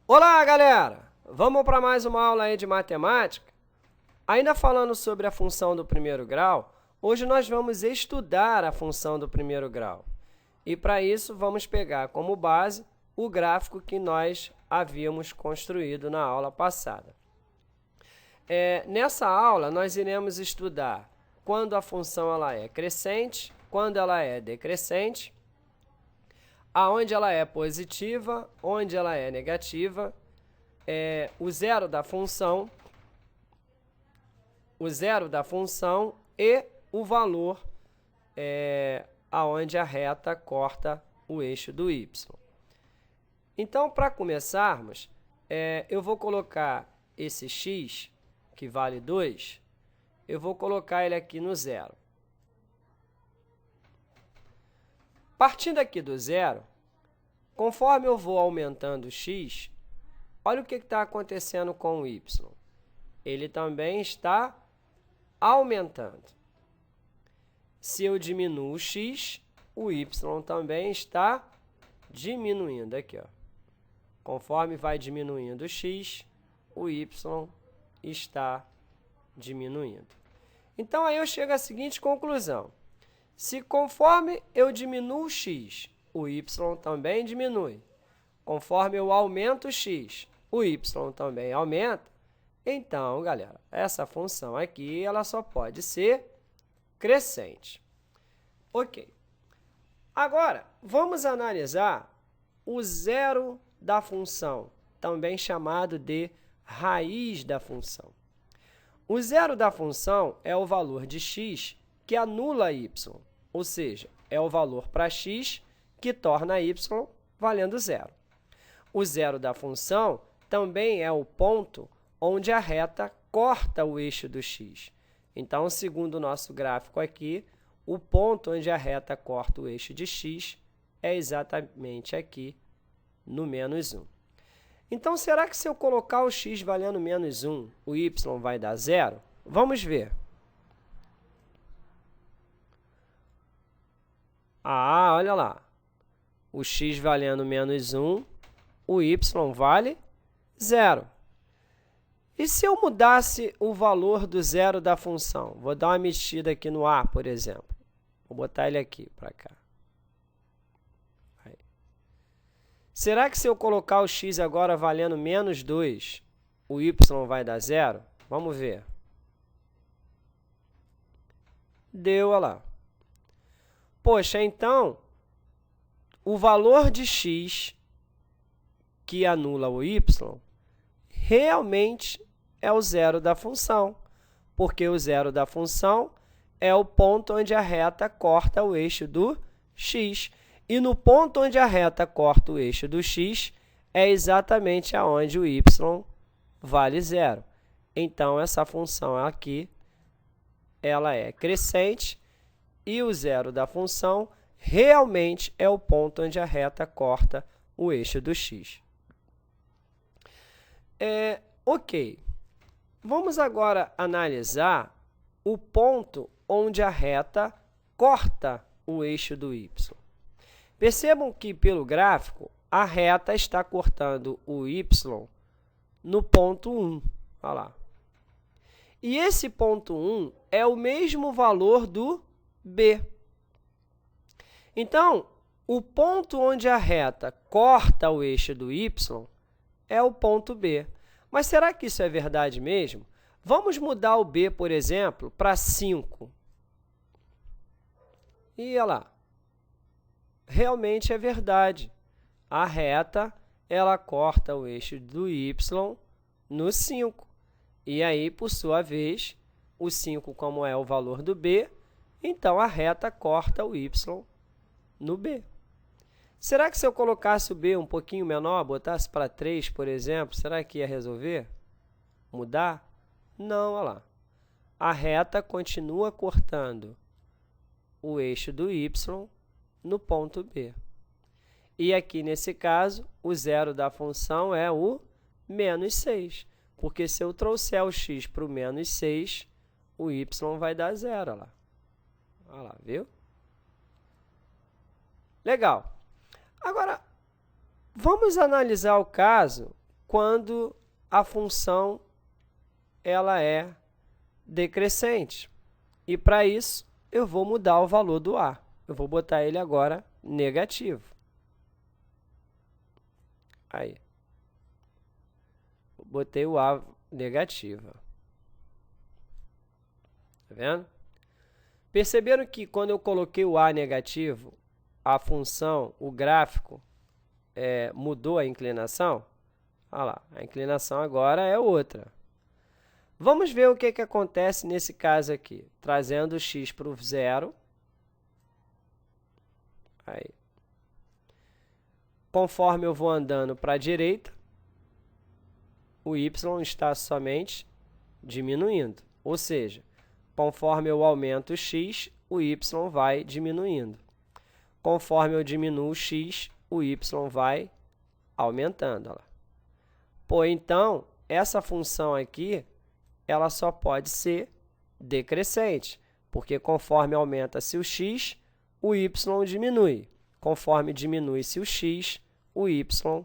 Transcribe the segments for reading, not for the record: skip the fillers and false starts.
Olá, galera! Vamos para mais uma aula aí de matemática? Ainda falando sobre a função do primeiro grau, hoje nós vamos estudar a função do primeiro grau. E para isso, vamos pegar como base o gráfico que nós havíamos construído na aula passada. Nessa aula, nós iremos estudar quando a função ela é crescente, quando ela é decrescente, aonde ela é positiva, onde ela é negativa, o zero da função e o valor aonde a reta corta o eixo do y. Então, para começarmos, eu vou colocar esse x, que vale 2, eu vou colocar ele aqui no zero. Partindo aqui do zero, conforme eu vou aumentando o x, olha o que está acontecendo com o y. Ele também está aumentando. Se eu diminuo o x, o y também está diminuindo aqui, ó. Conforme vai diminuindo o x, o y está diminuindo. Então, aí eu chego à seguinte conclusão. Se conforme eu diminuo o x, o y também diminui. Conforme eu aumento o x, o y também aumenta. Então, galera, essa função aqui ela só pode ser crescente. Ok. Agora, vamos analisar o zero da função, também chamado de raiz da função. O zero da função é o valor de x que anula y, ou seja, é o valor para x que torna y valendo zero. O zero da função também é o ponto onde a reta corta o eixo do x. Então, segundo o nosso gráfico aqui, o ponto onde a reta corta o eixo de x é exatamente aqui no menos 1. Então, será que se eu colocar o x valendo menos 1, o y vai dar zero? Vamos ver. Ah, olha lá. O x valendo menos 1, o y vale zero. E se eu mudasse o valor do zero da função? Vou dar uma mexida aqui no A, por exemplo. Vou botar ele aqui para cá. Aí. Será que se eu colocar o x agora valendo menos 2, o y vai dar zero? Vamos ver. Deu, olha lá. Poxa, então, o valor de x que anula o y realmente é o zero da função, porque o zero da função é o ponto onde a reta corta o eixo do x. E no ponto onde a reta corta o eixo do x é exatamente aonde o y vale zero. Então, essa função aqui ela é crescente e o zero da função realmente é o ponto onde a reta corta o eixo do x. Ok. Vamos agora analisar o ponto onde a reta corta o eixo do y. Percebam que, pelo gráfico, a reta está cortando o y no ponto 1. Olha lá. E esse ponto 1 é o mesmo valor do b. Então, o ponto onde a reta corta o eixo do y é o ponto B. Mas será que isso é verdade mesmo? Vamos mudar o B, por exemplo, para 5. E olha lá. Realmente é verdade. A reta ela corta o eixo do y no 5. E aí, por sua vez, o 5, como é o valor do B, então a reta corta o y no B. Será que se eu colocasse o b um pouquinho menor, botasse para 3, por exemplo, será que ia resolver? Mudar? Não, olha lá. A reta continua cortando o eixo do y no ponto B. E aqui, nesse caso, o zero da função é o menos 6, porque se eu trouxer o x para o menos 6, o y vai dar zero. Olha lá, viu? Legal. Agora, vamos analisar o caso quando a função ela é decrescente. E para isso, eu vou mudar o valor do a. Eu vou botar ele agora negativo. Aí. Botei o a negativa. Tá vendo? Perceberam que quando eu coloquei o a negativo, a função, o gráfico, mudou a inclinação? Olha lá, a inclinação agora é outra. Vamos ver o que acontece nesse caso aqui. Trazendo o x para o zero. Aí. Conforme eu vou andando para a direita, o y está somente diminuindo. Ou seja, conforme eu aumento o x, o y vai diminuindo. Conforme eu diminuo o x, o y vai aumentando. Olha lá. Pô, então, essa função aqui, ela só pode ser decrescente, porque conforme aumenta-se o x, o y diminui. Conforme diminui-se o x, o y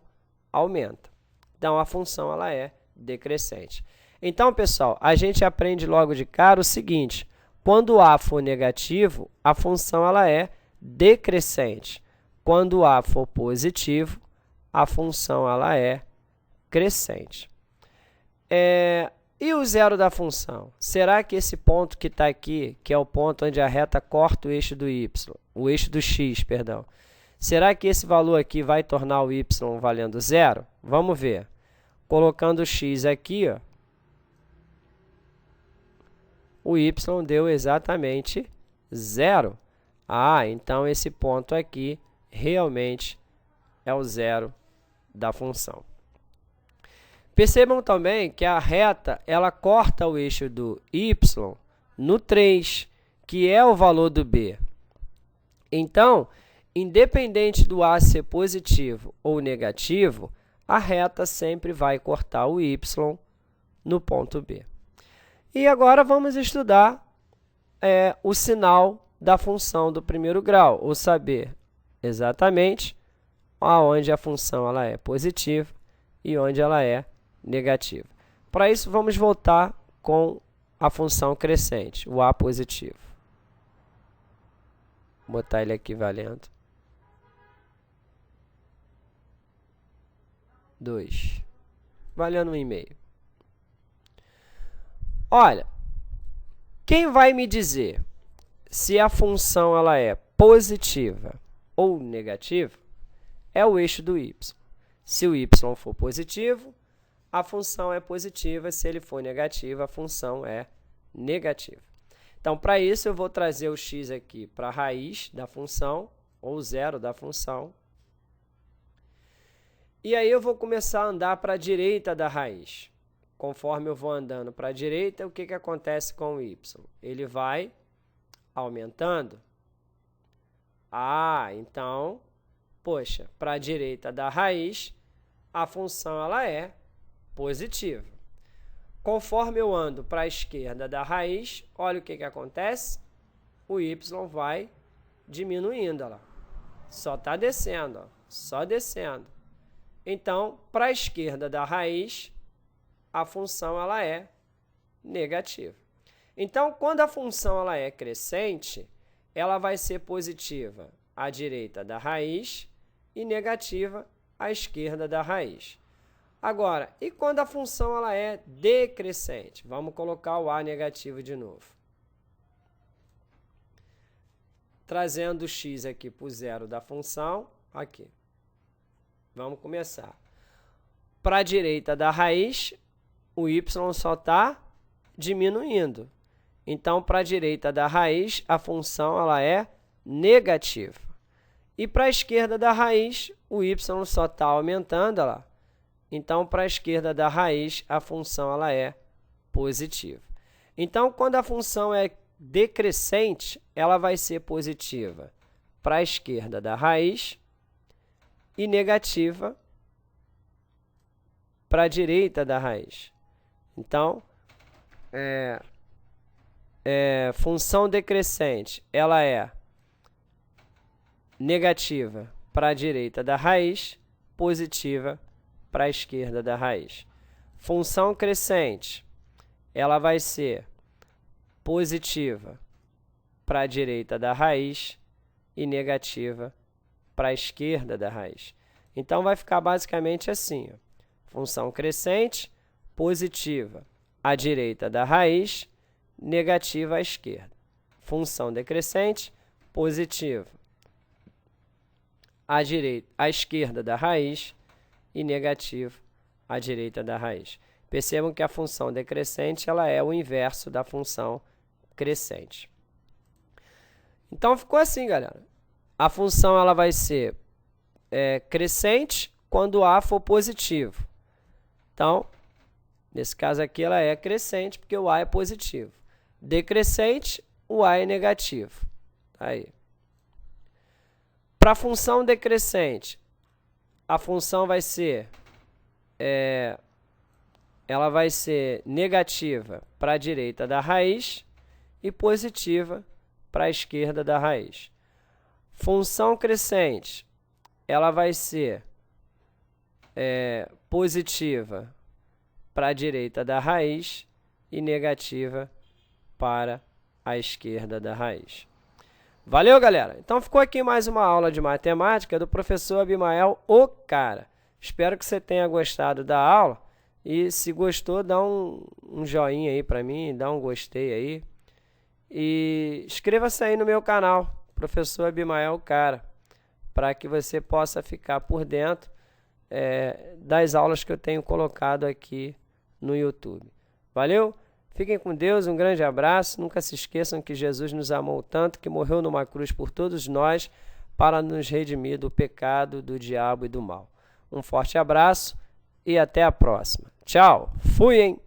aumenta. Então, a função ela é decrescente. Então, pessoal, a gente aprende logo de cara o seguinte: quando a for negativo, a função ela é decrescente. Quando a for positivo, a função ela é crescente. E o zero da função? Será que esse ponto que está aqui, que é o ponto onde a reta corta o eixo do y, o eixo do x, perdão, será que esse valor aqui vai tornar o y valendo zero? Vamos ver. Colocando o x aqui, ó, o y deu exatamente zero. Ah, então esse ponto aqui realmente é o zero da função. Percebam também que a reta ela corta o eixo do y no 3, que é o valor do b. Então, independente do a ser positivo ou negativo, a reta sempre vai cortar o y no ponto B. E agora vamos estudar o sinal da função do primeiro grau, ou saber exatamente onde a função ela é positiva e onde ela é negativa. Para isso, vamos voltar com a função crescente, o a positivo. Vou botar ele aqui valendo 2, valendo 1,5. Olha, quem vai me dizer se a função ela é positiva ou negativa é o eixo do y. Se o y for positivo, a função é positiva. Se ele for negativo, a função é negativa. Então, para isso, eu vou trazer o x aqui para a raiz da função, ou zero da função. E aí eu vou começar a andar para a direita da raiz. Conforme eu vou andando para a direita, o que acontece com o y? Ele vai aumentando. Ah, então, poxa, para a direita da raiz, a função ela é positiva. Conforme eu ando para a esquerda da raiz, olha o que acontece. O y vai diminuindo. Olha lá. Só está descendo, ó, só descendo. Então, para a esquerda da raiz, a função ela é negativa. Então, quando a função ela é crescente, ela vai ser positiva à direita da raiz e negativa à esquerda da raiz. Agora, e quando a função ela é decrescente? Vamos colocar o a negativo de novo. Trazendo o x aqui para o zero da função, aqui. Vamos começar. Para a direita da raiz, o y só está diminuindo. Então, para a direita da raiz, a função ela é negativa. E para a esquerda da raiz, o y só está aumentando. Olha lá. Então, para a esquerda da raiz, a função ela é positiva. Então, quando a função é decrescente, ela vai ser positiva para a esquerda da raiz e negativa para a direita da raiz. Então, função decrescente, ela é negativa para a direita da raiz, positiva para a esquerda da raiz. Função crescente, ela vai ser positiva para a direita da raiz e negativa para a esquerda da raiz. Então, vai ficar basicamente assim, ó. Função crescente, positiva à direita da raiz, negativa à esquerda. Função decrescente, positiva à esquerda da raiz e negativa à direita da raiz. Percebam que a função decrescente ela é o inverso da função crescente. Então, ficou assim, galera. A função ela vai ser crescente quando A for positivo. Então, nesse caso aqui, ela é crescente porque o A é positivo. Decrescente, o A é negativo. Aí. Para a função decrescente, a função vai ser, ela vai ser negativa para a direita da raiz e positiva para a esquerda da raiz. Função crescente, ela vai ser positiva para a direita da raiz e negativa para a esquerda da raiz. Valeu, galera? Então, ficou aqui mais uma aula de matemática do professor Abimael Ocara. Espero que você tenha gostado da aula e, se gostou, dá um joinha aí para mim, dá um gostei aí. E inscreva-se aí no meu canal, professor Abimael Ocara, para que você possa ficar por dentro das aulas que eu tenho colocado aqui no YouTube. Valeu? Fiquem com Deus, um grande abraço. Nunca se esqueçam que Jesus nos amou tanto que morreu numa cruz por todos nós para nos redimir do pecado, do diabo e do mal. Um forte abraço e até a próxima. Tchau. Fui, hein?